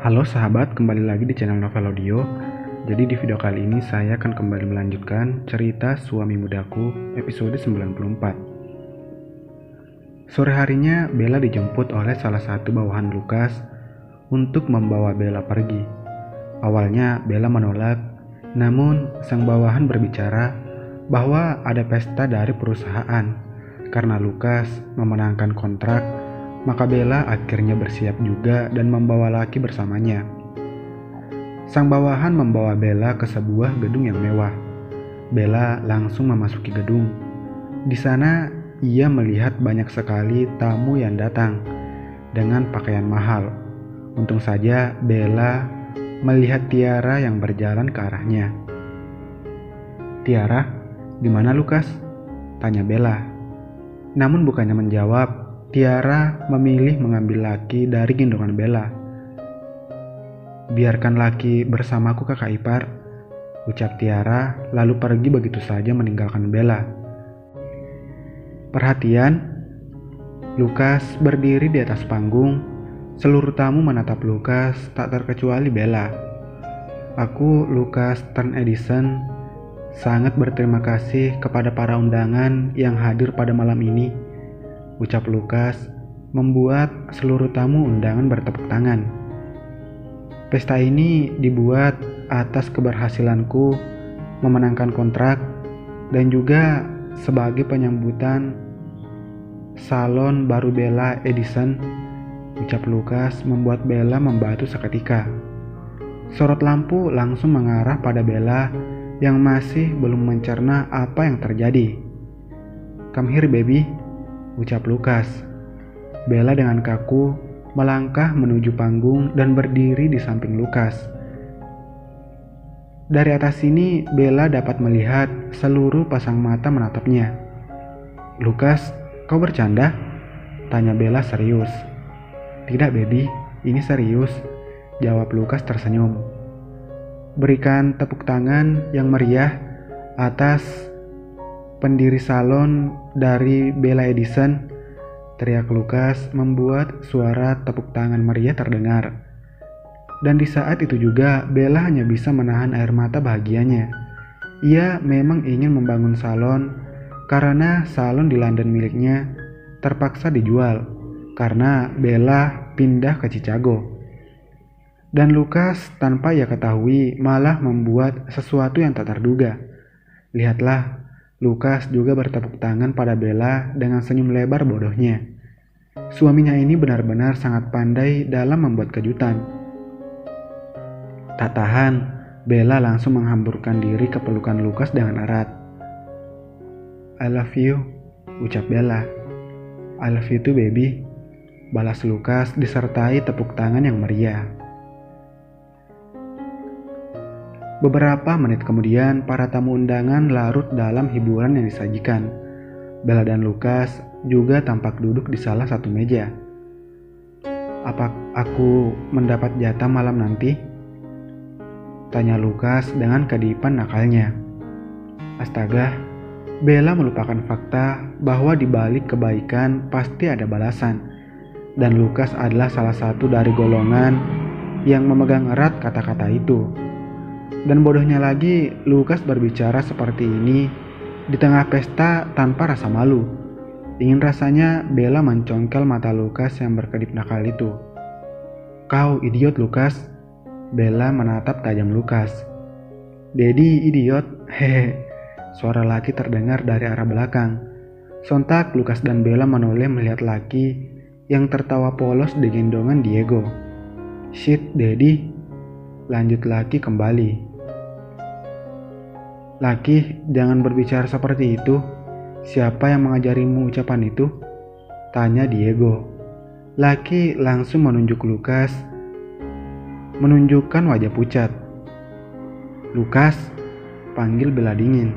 Halo sahabat, kembali lagi di channel Novel Audio. Jadi di video kali ini saya akan kembali melanjutkan cerita Suami Mudaku episode 94. Sore harinya Bella dijemput oleh salah satu bawahan Lukas untuk membawa Bella pergi. Awalnya Bella menolak, namun sang bawahan berbicara bahwa ada pesta dari perusahaan. Karena Lukas memenangkan kontrak, maka Bella akhirnya bersiap juga dan membawa Lucky bersamanya. Sang bawahan membawa Bella ke sebuah gedung yang mewah. Bella langsung memasuki gedung. Di sana ia melihat banyak sekali tamu yang datang dengan pakaian mahal. Untung saja Bella melihat Tiara yang berjalan ke arahnya. "Tiara, di mana Lukas?" tanya Bella. Namun bukannya menjawab, Tiara memilih mengambil Lucky dari gendongan Bella. "Biarkan Lucky bersamaku kakak ipar," ucap Tiara lalu pergi begitu saja meninggalkan Bella. Perhatian, Lukas berdiri di atas panggung. Seluruh tamu menatap Lukas tak terkecuali Bella. "Aku, Lukas Turn Edison, sangat berterima kasih kepada para undangan yang hadir pada malam ini," ucap Lukas, membuat seluruh tamu undangan bertepuk tangan. "Pesta ini dibuat atas keberhasilanku memenangkan kontrak dan juga sebagai penyambutan salon baru Bella Edison," ucap Lukas, membuat Bella membatu seketika. Sorot lampu langsung mengarah pada Bella yang masih belum mencerna apa yang terjadi. "Come here baby," ucap Lukas. Bella dengan kaku melangkah menuju panggung dan berdiri di samping Lukas. Dari atas sini Bella dapat melihat seluruh pasang mata menatapnya. "Lukas, kau bercanda?" tanya Bella serius. "Tidak baby, ini serius," jawab Lukas tersenyum. "Berikan tepuk tangan yang meriah atas pendiri salon dari Bella Edison," teriak Lukas, membuat suara tepuk tangan meriah terdengar. Dan di saat itu juga Bella hanya bisa menahan air mata bahagianya. Ia memang ingin membangun salon karena salon di London miliknya terpaksa dijual karena Bella pindah ke Chicago. Dan Lukas tanpa ia ketahui malah membuat sesuatu yang tak terduga. Lihatlah, Lukas juga bertepuk tangan pada Bella dengan senyum lebar bodohnya. Suaminya ini benar-benar sangat pandai dalam membuat kejutan. Tak tahan, Bella langsung menghamburkan diri ke pelukan Lukas dengan erat. "I love you," ucap Bella. "I love you too baby," balas Lukas disertai tepuk tangan yang meriah. Beberapa menit kemudian, para tamu undangan larut dalam hiburan yang disajikan. Bella dan Lukas juga tampak duduk di salah satu meja. "Apa aku mendapat jatah malam nanti?" tanya Lukas dengan kedipan nakalnya. Astaga, Bella melupakan fakta bahwa di balik kebaikan pasti ada balasan. Dan Lukas adalah salah satu dari golongan yang memegang erat kata-kata itu. Dan bodohnya lagi, Lukas berbicara seperti ini di tengah pesta tanpa rasa malu. Ingin rasanya Bella mencongkel mata Lukas yang berkedip nakal itu. "Kau idiot Lukas," Bella menatap tajam Lukas. "Daddy idiot, hehe," suara Lucky terdengar dari arah belakang. Sontak Lukas dan Bella menoleh melihat Lucky yang tertawa polos di gendongan Diego. "Shit Daddy," lanjut Lucky kembali. "Lucky, jangan berbicara seperti itu. Siapa yang mengajarimu ucapan itu?" tanya Diego. Lucky langsung menunjuk Lukas, menunjukkan wajah pucat. "Lukas," panggil Bella dingin.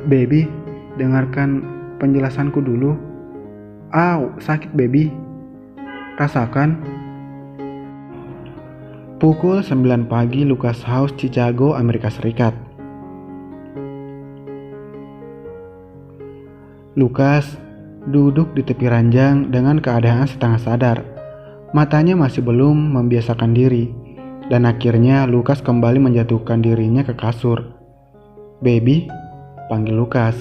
"Baby, dengarkan penjelasanku dulu." "Au, sakit baby. Rasakan." Pukul 9 pagi, Lukas House, Chicago, Amerika Serikat. Lukas duduk di tepi ranjang dengan keadaan setengah sadar. Matanya masih belum membiasakan diri, dan akhirnya Lukas kembali menjatuhkan dirinya ke kasur. "Baby," panggil Lukas.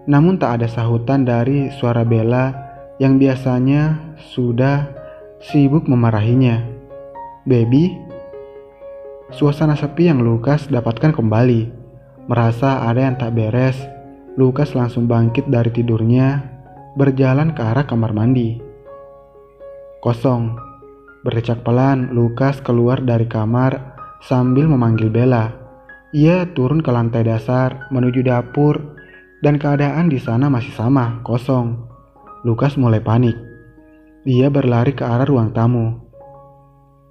Namun tak ada sahutan dari suara Bella yang biasanya sudah sibuk memarahinya. "Baby?" Suasana sepi yang Lukas dapatkan kembali. Merasa ada yang tak beres, Lukas langsung bangkit dari tidurnya, berjalan ke arah kamar mandi. Kosong. Berdecak pelan, Lukas keluar dari kamar sambil memanggil Bella. Ia turun ke lantai dasar menuju dapur, dan keadaan di sana masih sama, kosong. Lukas mulai panik. Ia berlari ke arah ruang tamu,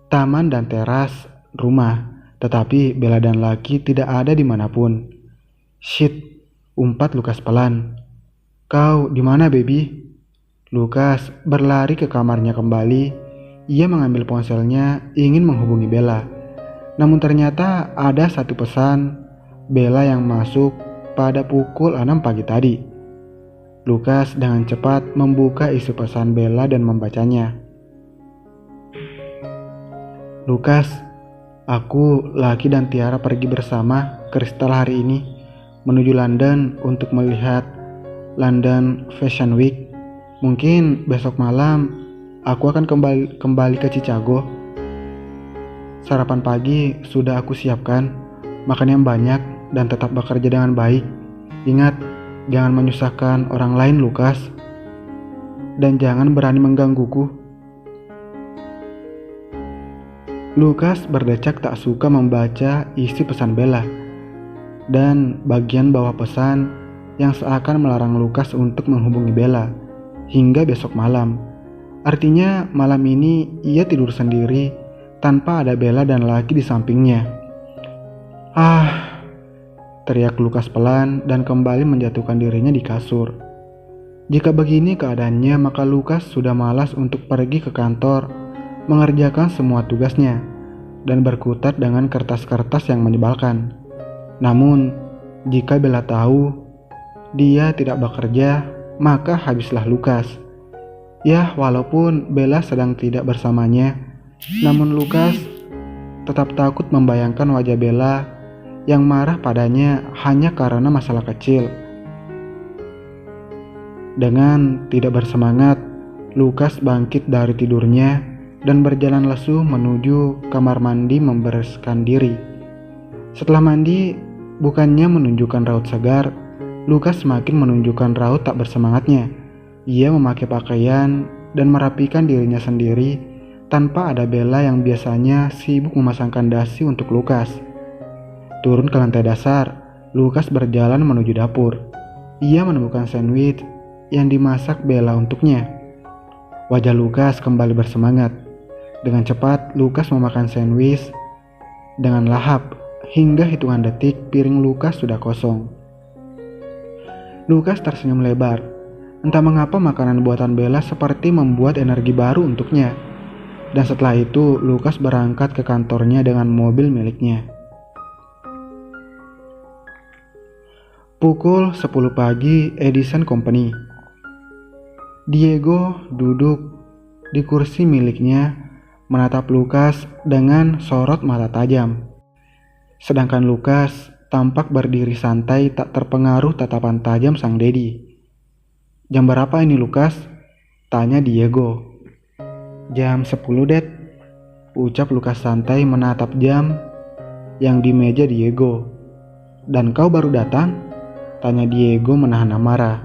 taman dan teras rumah, tetapi Bella dan Lucky tidak ada dimanapun. "Shit," umpat Lukas pelan. "Kau di mana, baby?" Lukas berlari ke kamarnya kembali. Ia mengambil ponselnya ingin menghubungi Bella. Namun ternyata ada satu pesan Bella yang masuk pada pukul 6 pagi tadi. Lukas dengan cepat membuka isi pesan Bella dan membacanya. "Lukas, aku, Lucky dan Tiara pergi bersama Crystal hari ini menuju London untuk melihat London Fashion Week. Mungkin besok malam aku akan kembali ke Chicago. Sarapan pagi sudah aku siapkan, makan yang banyak dan tetap bekerja dengan baik. Ingat, jangan menyusahkan orang lain, Lukas. Dan jangan berani menggangguku." Lukas berdecak tak suka membaca isi pesan Bella dan bagian bawah pesan yang seakan melarang Lukas untuk menghubungi Bella hingga besok malam. Artinya malam ini ia tidur sendiri tanpa ada Bella dan Lucky di sampingnya. "Ah," teriak Lukas pelan dan kembali menjatuhkan dirinya di kasur. Jika begini keadaannya, maka Lukas sudah malas untuk pergi ke kantor, mengerjakan semua tugasnya, dan berkutat dengan kertas-kertas yang menyebalkan. Namun, jika Bella tahu dia tidak bekerja, maka habislah Lukas. Ya, walaupun Bella sedang tidak bersamanya, namun Lukas tetap takut membayangkan wajah Bella yang marah padanya hanya karena masalah kecil. Dengan tidak bersemangat, Lukas bangkit dari tidurnya dan berjalan lesu menuju kamar mandi membereskan diri. Setelah mandi, bukannya menunjukkan raut segar, Lukas semakin menunjukkan raut tak bersemangatnya. Ia memakai pakaian dan merapikan dirinya sendiri tanpa ada Bella yang biasanya sibuk memasangkan dasi untuk Lukas. Turun ke lantai dasar, Lukas berjalan menuju dapur. Ia menemukan sandwich yang dimasak Bella untuknya. Wajah Lukas kembali bersemangat. Dengan cepat, Lukas memakan sandwich dengan lahap. Hingga hitungan detik, piring Lukas sudah kosong. Lukas tersenyum lebar. Entah mengapa makanan buatan Bella seperti membuat energi baru untuknya. Dan setelah itu, Lukas berangkat ke kantornya dengan mobil miliknya. Pukul 10 pagi, Edison Company. Diego duduk di kursi miliknya, menatap Lukas dengan sorot mata tajam. Sedangkan Lukas tampak berdiri santai tak terpengaruh tatapan tajam sang Dedi. "Jam berapa ini, Lukas?" tanya Diego. "Jam 10, Dad," ucap Lukas santai menatap jam yang di meja Diego. "Dan kau baru datang?" tanya Diego menahan amarah.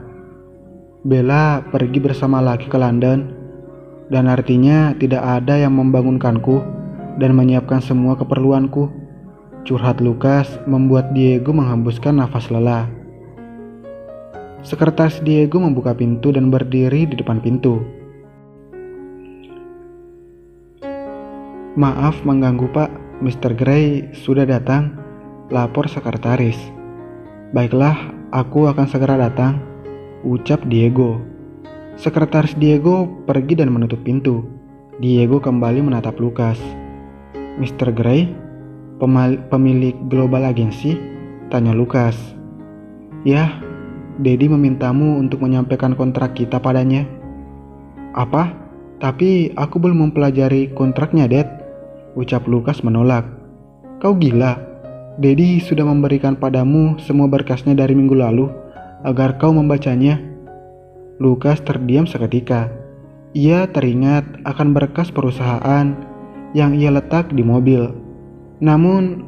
"Bella pergi bersama Lucky ke London, dan artinya tidak ada yang membangunkanku dan menyiapkan semua keperluanku," curhat Lukas membuat Diego menghembuskan nafas lelah. Sekretaris Diego membuka pintu dan berdiri di depan pintu. "Maaf mengganggu, Pak. Mr. Gray sudah datang," lapor sekretaris. "Baiklah, aku akan segera datang," ucap Diego. Sekretaris Diego pergi dan menutup pintu. Diego kembali menatap Lukas. "Mr. Gray? Pemilik Global Agency?" tanya Lukas. "Ya, Dedi memintamu untuk menyampaikan kontrak kita padanya." "Apa? Tapi aku belum mempelajari kontraknya, Dad, ucap Lukas menolak. Kau gila, Daddy sudah memberikan padamu semua berkasnya dari minggu lalu agar kau membacanya. Lukas terdiam seketika. Ia teringat akan berkas perusahaan yang ia letak di mobil. Namun,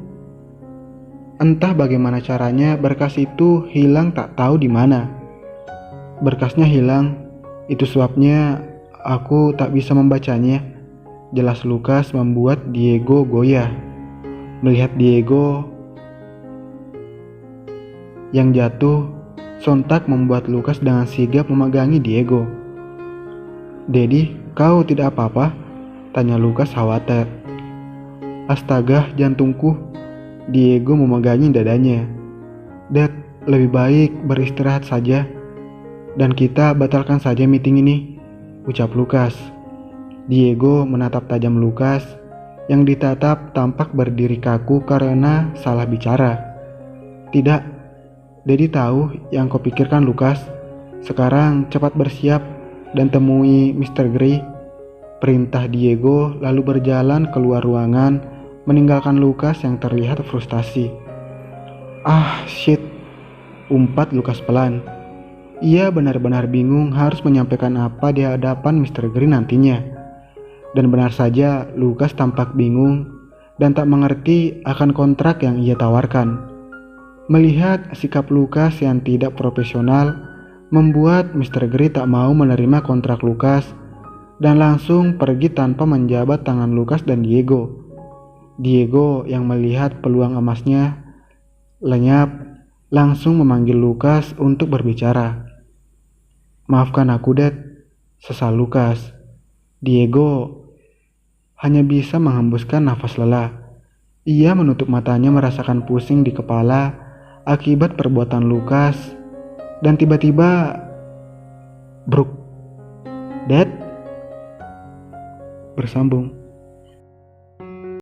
entah bagaimana caranya berkas itu hilang tak tahu di mana. Berkasnya hilang, itu sebabnya aku tak bisa membacanya. Jelas Lukas membuat Diego goyah. Melihat Diego yang jatuh, sontak membuat Lukas dengan sigap memegangi Diego. Daddy, kau tidak apa-apa? Tanya Lukas khawatir. Astaga, jantungku. Diego memegangi dadanya. Dad, lebih baik beristirahat saja. Dan kita batalkan saja meeting ini, ucap Lukas. Diego menatap tajam Lukas yang ditatap tampak berdiri kaku karena salah bicara. Tidak, Daddy tahu yang kau pikirkan, Lukas. Sekarang cepat bersiap dan temui Mr. Gray. Perintah Diego lalu berjalan keluar ruangan meninggalkan Lukas yang terlihat frustasi. Ah, shit, umpat Lukas pelan. Ia benar-benar bingung harus menyampaikan apa di hadapan Mr. Gray nantinya. Dan benar saja Lukas tampak bingung dan tak mengerti akan kontrak yang ia tawarkan. Melihat sikap Lukas yang tidak profesional membuat Mr. Gray tak mau menerima kontrak Lukas dan langsung pergi tanpa menjabat tangan Lukas dan Diego. Diego yang melihat peluang emasnya lenyap langsung memanggil Lukas untuk berbicara. Maafkan aku, Dad, sesal Lukas. Diego hanya bisa menghembuskan nafas lelah. Ia menutup matanya merasakan pusing di kepala akibat perbuatan Lukas. Dan tiba-tiba, bruk, Dad, bersambung.